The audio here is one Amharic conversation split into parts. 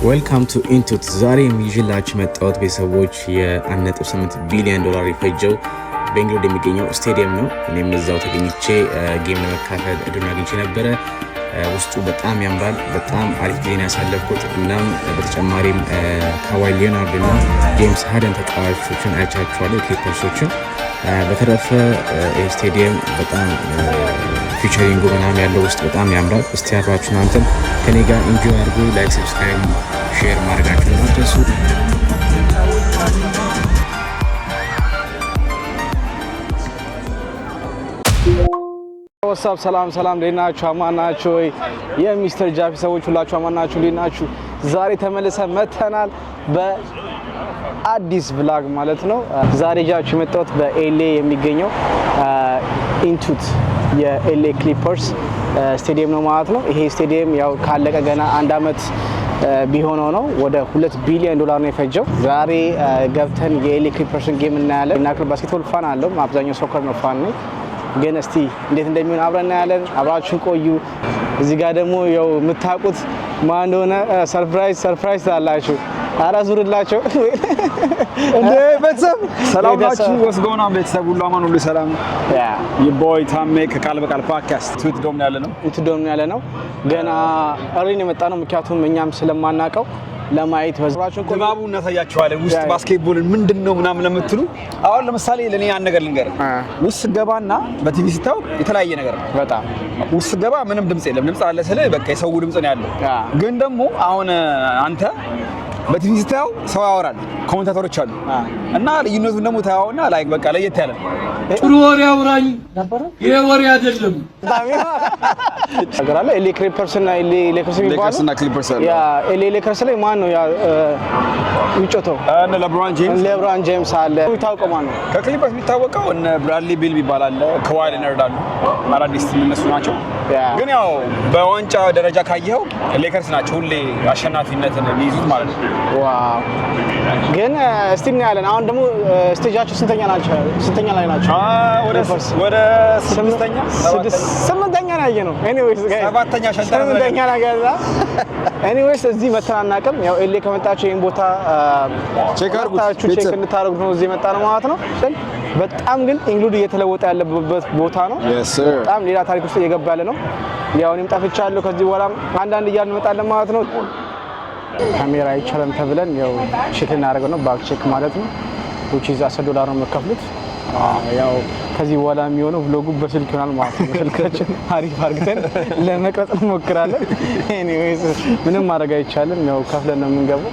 Welcome to Intut. ዛሬ የሚይዤላችሁ መጣሁት ቤተሰቦች የ1.8 ቢሊዮን ዶላር የፈጀው በእንግሊዝ የሚገኘው ስቴዲየም ነው። እኔም እዛው ተገኝቼ ጌም ለመካፈል እድል አግኝቼ ነበረ። ውስጡ በጣም ያምራል። በጣም አሪፍ ጊዜ ያሳለፍኩት። እናም በተጨማሪም ካዋይ ሌናርድ እና ጄምስ ሃርደን ተጫዋቾችን አይቻችኋለሁ፣ ክሊፐርሶችን። በተረፈ ስቴዲየም በጣም ፊቸሪንጉ ምናምን ያለው ውስጥ በጣም ያምራል። እስቲ አብራችሁን አንተም ከኔ ጋር ኢንጆይ አድርጉ። ላይክ፣ ሰብስክራይብ፣ ሼር ማድረጋችሁን አትርሱ። ወሳብ ሰላም ደህናችሁ አማናችሁ ወይ የሚስተር ጃፒ ሰዎች ሁላችሁ አማናችሁ ሊናችሁ ዛሬ ተመልሰን መተናል በአዲስ ብላግ ማለት ነው። ዛሬ ጃችሁ የመጣሁት በኤልኤ የሚገኘው ኢንቱት የኤልኤ ክሊፐርስ ስቴዲየም ነው ማለት ነው። ይሄ ስቴዲየም ያው ካለቀ ገና አንድ አመት ቢሆነው ነው። ወደ 2 ቢሊዮን ዶላር ነው የፈጀው። ዛሬ ገብተን የኤልኤ ክሊፐርስን ጌም እናያለን። እና ባስኬትቦል ፋን አለው፣ አብዛኛው ሶከር ነው ፋን ነው። ግን እስቲ እንዴት እንደሚሆን አብረን እናያለን። አብራችሁን ቆዩ። እዚህ ጋር ደግሞ ያው የምታውቁት ማን እንደሆነ ሰርፕራይዝ ታላችሁ። አራ ዙርላቸው እንዴ ቤተሰብ ሰላም ናችሁ? ወስጎና ቤተሰብ ሁሉ አማን ሁሉ ሰላም። የቦይ ታሜ ከቃል በቃል ፖድካስት ኢንቱት ዶም ያለ ነው። ገና አሪን የመጣ ነው፣ ምክንያቱም እኛም ስለማናውቀው ለማየት በዝራችን ቆባቡ እናሳያችኋለን። ውስጥ ባስኬትቦልን ምንድነው ምናምን ለምትሉ አሁን ለምሳሌ ለኔ ያን ነገር ልንገር። ውስጥ ገባና በቲቪ ስታው የተለያየ ነገር ነው። በጣም ውስጥ ገባ ምንም ድምጽ የለም። ድምጽ አለ ስለ በቃ የሰው ድምጽ ነው ያለው። ግን ደግሞ አሁን አንተ በቲቪ ስታው ሰው ያወራል፣ ኮሜንታተሮች አሉ እና ልዩነቱን ደግሞ ታያውና ላይክ በቃ ለየት ያለ ጥሩ ወሬ አውራኝ ነበር። ይሄ ወሬ አይደለም። አገራለ ኤልኤ ክሊፐርስ እና ኤልኤ ሌከርስ የሚባለው ያ ኤልኤ ሌከርስ ላይ ማን ነው ያ የሚጮተው? እነ ሌብሮን ጄምስ አለ። የሚታወቀው ማን ነው? ከክሊፐርስ የሚታወቀው እነ ብራድሊ ቢል ይባላል፣ ካዋይ ሌናርድ አሉ። አዳዲስ እነሱ ናቸው። ግን ያው በዋንጫ ደረጃ ካየኸው ሌከርስ ናቸው ሁሌ አሸናፊነትን የሚይዙት ማለት ነው። ዋው! ግን እስቲ እናያለን። አሁን ደግሞ ስቴጃቸው ስንተኛ ላይ ናቸው? ወደ ስምንተኛ ነው ያየነው። ኤኒዌይስ ጋር ስምንተኛ ነገር ነው። ኤኒዌይስ እዚህ መተናናቅም ያው ኤልኤ ከመጣችሁ ይሄን ቦታ ቼክ እንድታረጉት ነው እዚህ መጣ ነው ማለት ነው። በጣም ግን እንግሊዝ እየተለወጠ ያለበት ቦታ ነው። በጣም ሌላ ታሪክ ውስጥ እየገባ ያለ ነው። ያው እኔም ጠፍቻለሁ። ከዚህ በኋላ አንዳንድ እያልን እንመጣለን ማለት ነው። ካሜራ አይቻልም ተብለን ያው ቼክ እናደርገው ነው፣ ባክ ቼክ ማለት ነው። which is $10 ነው መከፍሉት። ያው ከዚህ በኋላ የሚሆነው vlog በስልክ ይሆናል ማለት ነው። ስልካችን አሪፍ አድርገን ለመቅረጽ እንሞክራለን። ኤኒዌይስ ምንም ማድረግ አይቻልም። ያው ከፍለን ነው የምንገባው።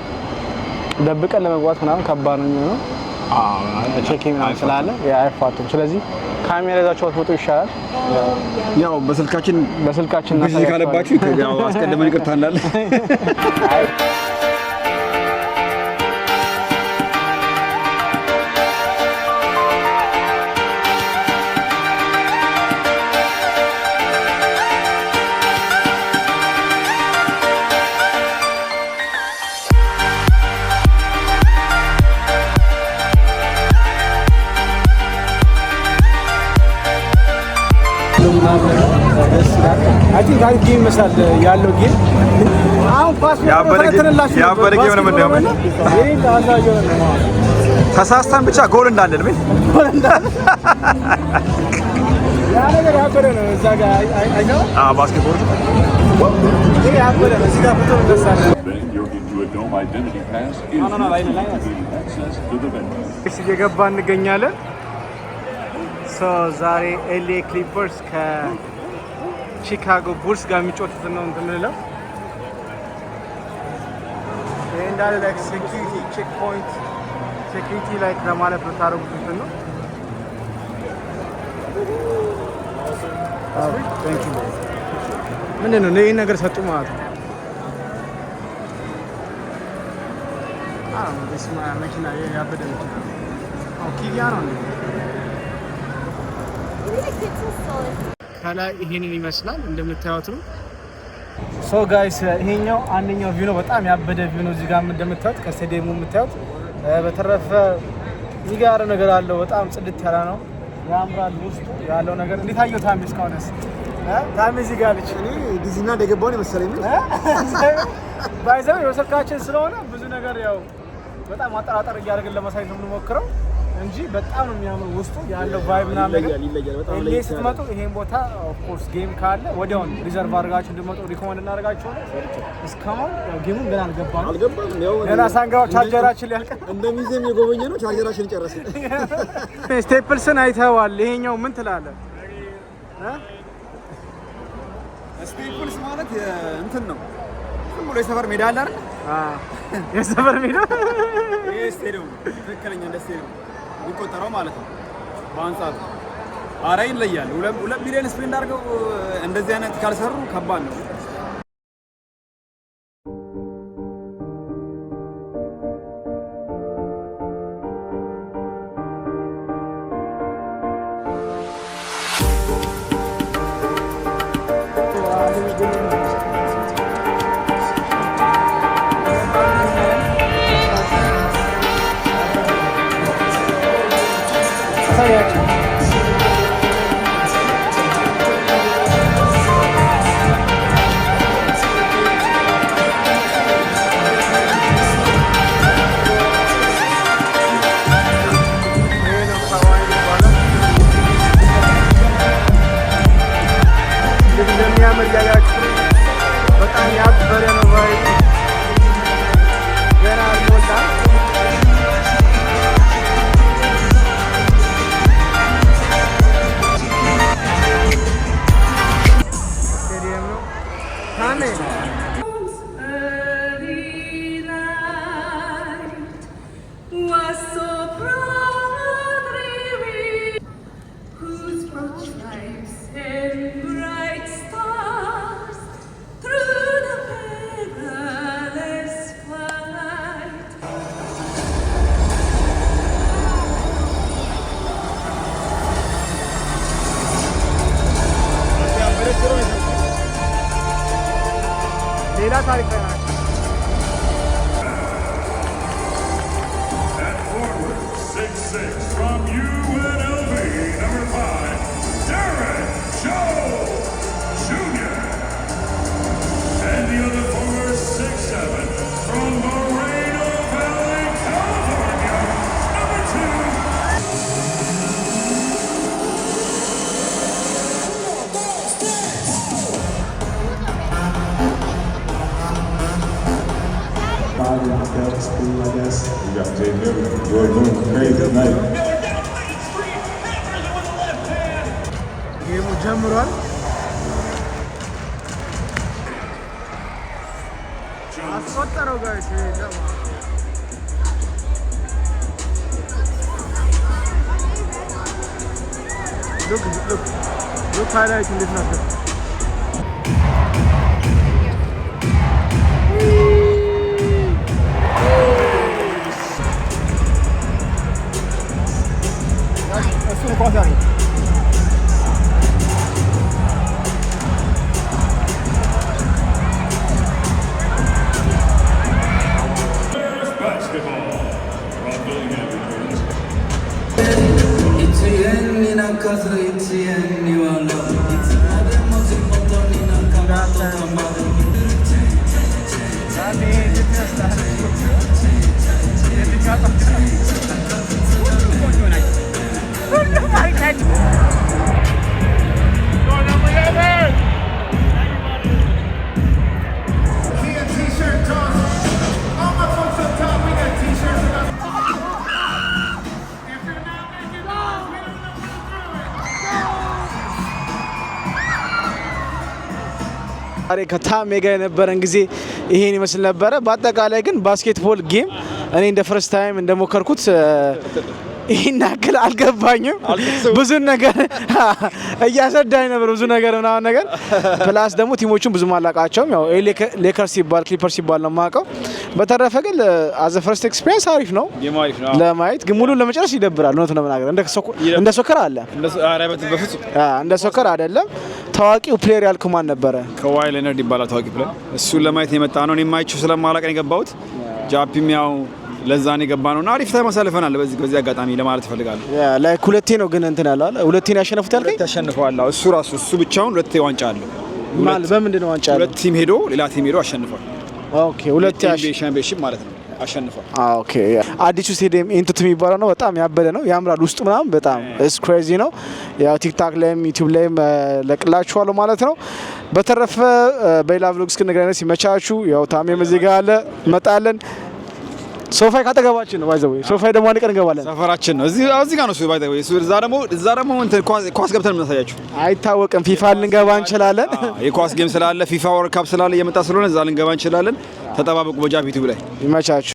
ደብቀን ለመግባት ምናምን ከባድ ነው የሚሆነው። ቼኪንግ ስላለ አይፋቱም። ስለዚህ ካሜራ ይዛችሁ ፎቶ ይሻላል። ያው በስልካችን ነው ካለባችሁ ያው አስቀድመን ይቅርታ እንላለን። አይ ቲንክ አሪፍ ጌም ይመስላል ያለው ጌም። አሁን ፓስ ያበደ ጌም ነው የምናየው። ይሄ ታዛዥ ነው። ተሳስተን ብቻ ጎል እንዳንል ያ ነገር ያበደ ነው። እዛ ጋር አይተው ባስኬትቦል ይሄ ያበደ ነው። እዚህ ጋር ፎቶ እንነሳለን። እሺ እየገባ እንገኛለን። ዛሬ ኤልኤ ክሊፐርስ ከቺካጎ ቡልስ ጋር የሚጫወቱት ነው እንትምንለው። ይሄ እንዳለ ላይክ ሴኩሪቲ ቼክ ፖይንት ሴኩሪቲ ላይክ ለማለት ነው ታረጉት ነው። ታንክ ዩ ምንድን ነው ይሄን ነገር ሰጡ ማለት ነው። በስማ መኪና ያበደ መኪና ኪያ ነው። ከላይ ይሄንን ይመስላል እንደምታዩት ነው። ሶ ጋይስ ይሄኛው አንደኛው ቪው ነው። በጣም ያበደ ቪው ነው። እዚህ ጋር እንደምታዩት ከስቴዲየሙ የምታዩት። በተረፈ ይጋር ነገር አለው። በጣም ጽድት ያለ ነው። ያምራል። ውስጡ ያለው ነገር እንዴት አየው ታምስ ካውነስ ታምስ ይጋልች እኔ ዲዚና ደገባው ነው መሰለኝ። ባይዘው የወሰድካችን ስለሆነ ብዙ ነገር ያው በጣም አጠራጠር እያደረግን ለማሳየት ነው የምንሞክረው እንጂ በጣም ነው የሚያምር ውስጡ ያለው ቫይብ ምናምን ነገር ይለያል። በጣም ለይ ስትመጡ ይሄን ቦታ ኦፍ ኮርስ ጌም ካለ ወዲያውን ሪዘርቭ አድርጋችሁ እንድትመጡ ሪኮመንድ እናደርጋችሁ። እስካሁን ያው ጌሙን ገና አልገባም ያው ገና ሳንጋው ቻርጀራችን ሊያልቅ እንደሚዜም የጎበኘ ነው ቻርጀራችን ጨረስን። ስቴፕልስን አይተዋል። ይሄኛው ምን ትላለህ? ስቴፕልስ ማለት እንትን ነው ዝም ብሎ የሰፈር ሜዳ አለ አይደል? የሰፈር ሜዳ ይሄ ስቴዲየም ትክክለኛ እንደ ስቴዲየም የሚቆጠረው ማለት ነው። በአንጻሩ ኧረ ይለያል። 2 ሚሊዮን ስፔንድ አድርገው እንደዚህ አይነት ካልሰሩ ከባድ ነው። ሌላ ታሪክ ነው። From UNLV, number 5, Derek Joe Jr. And the other former 6'7", from Moreno Valley, California, number 2. I guess. We got Jay Miller. Roy Moon crazy tonight. Game ጀምሯል። አስቆጠረው ጋይስ look highlight እንዴት ነው? ዛሬ ከታሜ ጋር የነበረን ጊዜ ይሄን ይመስል ነበረ። በአጠቃላይ ግን ባስኬትቦል ጌም እኔ እንደ ፈርስት ታይም እንደሞከርኩት ይሄን ያክል አልገባኝም። ብዙ ነገር እያሰዳኝ ነበር፣ ብዙ ነገር ምናምን ነገር ፕላስ ደግሞ ቲሞቹን ብዙ ማላቃቸውም ያው ሌከርስ ሲባል ክሊፐርስ ሲባል ነው የማውቀው። በተረፈ ግን አዘ ፈርስት ኤክስፒሪየንስ አሪፍ ነው ለማየት፣ ግን ሙሉ ለመጨረስ ይደብራል። ነው ተናገር እንደ ሶከር አለ እንደ ሶከር አይደለም። ታዋቂው ፕሌየር ያልከው ማን ነበረ? ከዋይ ሌነርድ ይባላል ታዋቂ ፕሌየር። እሱ ለማየት የመጣ ነው። እኔ የማይችው ስለማላውቅ ነው የገባሁት። ጃፒም ያው ለዛኔ ገባ ነውና አሪፍ ታይም አሳልፈናል። በዚህ አጋጣሚ ለማለት እፈልጋለሁ። ላይክ ሁለቴ ነው ግን እንትን ያለው አይደል? ሁለቴ ነው ያሸነፉት ያልከኝ? ተሸንፈዋል። እሱ ራሱ ብቻውን ሁለቴ ዋንጫ አለው። ማለት በምንድን ነው ዋንጫ አለው? ሁለት ቲም ሄዶ ሌላ ቲም ሄዶ አሸንፏል። ኦኬ 2000 ሻምፒዮንሺፕ ማለት ነው አሸንፏል። ኦኬ አዲሱ ስቴዲየም ኢንቱት የሚባለው ነው። በጣም ያበደ ነው፣ ያምራል። ውስጡ ምናምን በጣም ኢስ ክሬዚ ነው። ያው ቲክታክ ላይም ዩቲዩብ ላይም ለቅላችኋለሁ ማለት ነው። በተረፈ በሌላ ቭሎግ እስክንገናኝ ሲመቻችሁ። ያው ታሜም እዚህ ጋር አለ እንመጣለን። ሶፋይ ካጠገባችን ነው ባይዘው ሶፋይ ደግሞ አንድ ቀን እንገባለን። ሰፈራችን ነው እዚህ ጋር ነው ሶፋይ ባይዘው እዛ ደግሞ እንትን ኳስ ገብተን እናሳያችሁ። አይታወቅም ፊፋ ልንገባ እንችላለን። የኳስ ጌም ስላለ ፊፋ ወርልድ ካፕ ስላለ እየመጣ ስለሆነ እዛ ልንገባ እንችላለን። ተጠባበቁ በጃፒ ዩቲዩብ ላይ። ይመቻችሁ።